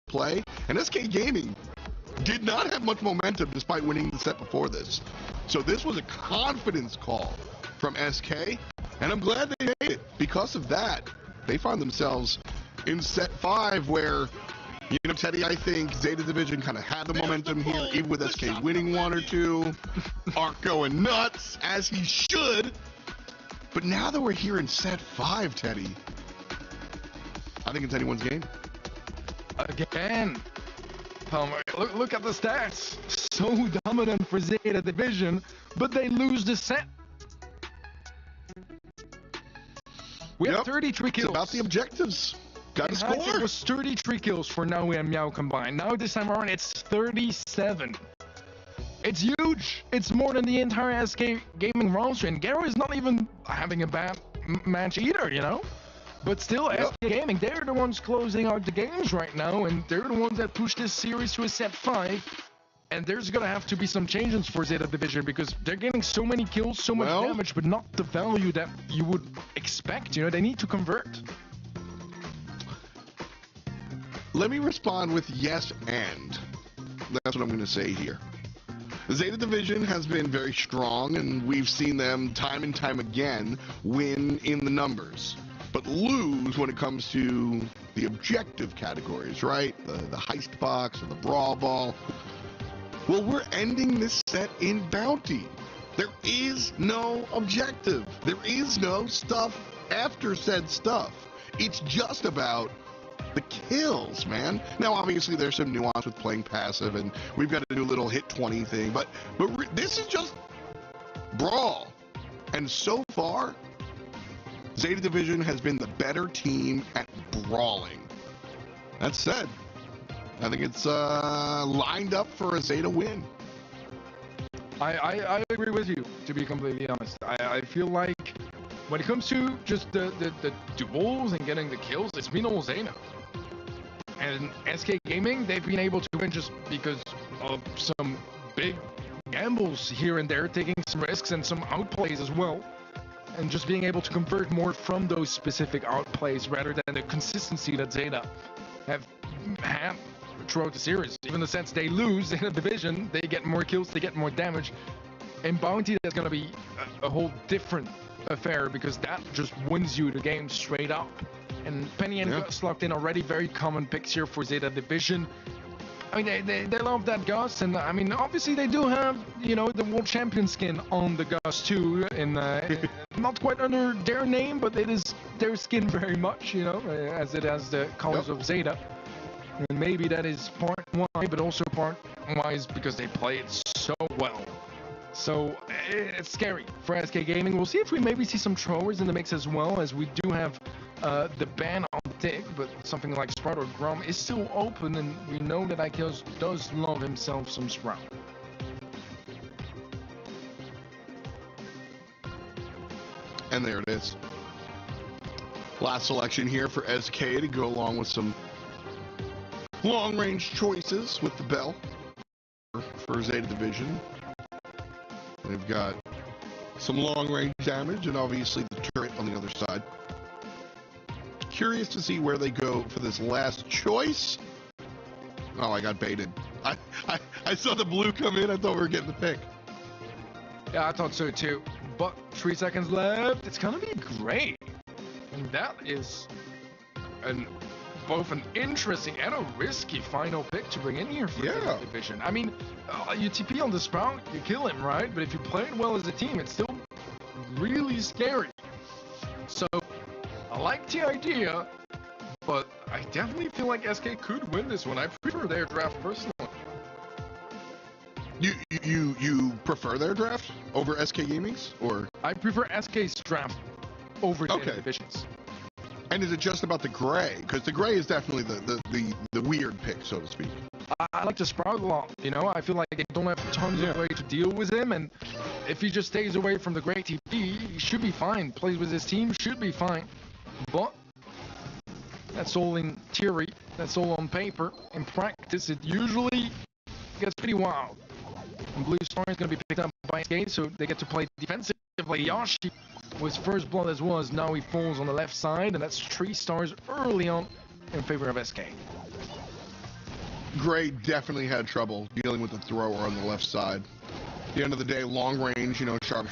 play. And SK Gaming did not have much momentum despite winning the set before this. So this was a confidence call from SK, and I'm glad they made it. Because of that, they find themselves in set 5 where, you know, Teddy, I think Zeta Division kind of had the momentum here, even with SK winning 1 or 2. Arc going nuts, as he should. But now that we're here in set 5, Teddy, I think it's anyone's game. Again, Palmer, look at the stats. So dominant for Zeta Division, but they lose the set. We have 33 kills. It's about the objectives. Got to score. It was 33 kills for Naui and Meow combined. Now this time around, it's 37. It's huge. It's more than the entire SK Gaming roster. And Garo is not even having a bad match either, you know? But still, SK Gaming, they're the ones closing out the games right now, and they're the ones that push this series to a set 5. And there's gonna have to be some changes for Zeta Division because they're getting so many kills, so much damage, but not the value that you would expect. You know, they need to convert. Let me respond with yes and. That's what I'm going to say here. The Zeta Division has been very strong, and we've seen them time and time again win in the numbers, but lose when it comes to the objective categories, right? The heist box or the brawl ball. Well, we're ending this set in bounty. There is no objective. There is no stuff after said stuff. It's just about the kills, man. Now, obviously, there's some nuance with playing passive, and we've got to do a little hit 20 thing, but this is just brawl. And so far, Zeta Division has been the better team at brawling. That said, I think it's lined up for a Zeta win. I agree with you, to be completely honest. I feel like when it comes to just the duels and getting the kills, it's been all Zeta. And SK Gaming, they've been able to win just because of some big gambles here and there, taking some risks and some outplays as well. And just being able to convert more from those specific outplays rather than the consistency that Zeta have had throughout the series. Even the sets they lose in a division, they get more kills, they get more damage. In Bounty, that's going to be a whole different affair because that just wins you the game straight up. And Penny and Gus locked in already, very common picks here for Zeta Division. I mean, they love that Gus, and I mean, obviously they do have, you know, the world champion skin on the Gus too, and not quite under their name, but it is their skin very much, you know, as it has the colors of Zeta. And maybe that is part why, but also part why is because they play it so well. So it's scary for SK Gaming. We'll see if we maybe see some throwers in the mix as well, as we do have the ban on Tick, but something like Sprout or Grom is still open, and we know that IKEOS does love himself some Sprout. And there it is. Last selection here for SK to go along with some long-range choices with the Bell for Zeta Division. They've got some long-range damage and obviously the turret on the other side. Curious to see where they go for this last choice. Oh, I got baited. I saw the blue come in. I thought we were getting the pick. Yeah, I thought so too. But 3 seconds left. It's gonna be great. And that is both an interesting and a risky final pick to bring in here for the division. I mean, you TP on the Sprout, you kill him, right? But if you play it well as a team, it's still really scary. So, I like the idea, but I definitely feel like SK could win this one. I prefer their draft personally. You prefer their draft over SK Gaming's, or? I prefer SK's draft over their divisions. And is it just about the gray? Because the gray is definitely the weird pick, so to speak. I like to Sprout a lot, you know? I feel like they don't have tons of way to deal with him, and if he just stays away from the gray TP, he should be fine. Plays with his team, should be fine. But that's all in theory, that's all on paper. In practice, it usually gets pretty wild. And Blue Star is going to be picked up by SK, so they get to play defensively. Yashi was first blood as well, as now he falls on the left side, and that's 3 stars early on in favor of SK. Gray definitely had trouble dealing with the thrower on the left side. At the end of the day, long range, sharpshooter.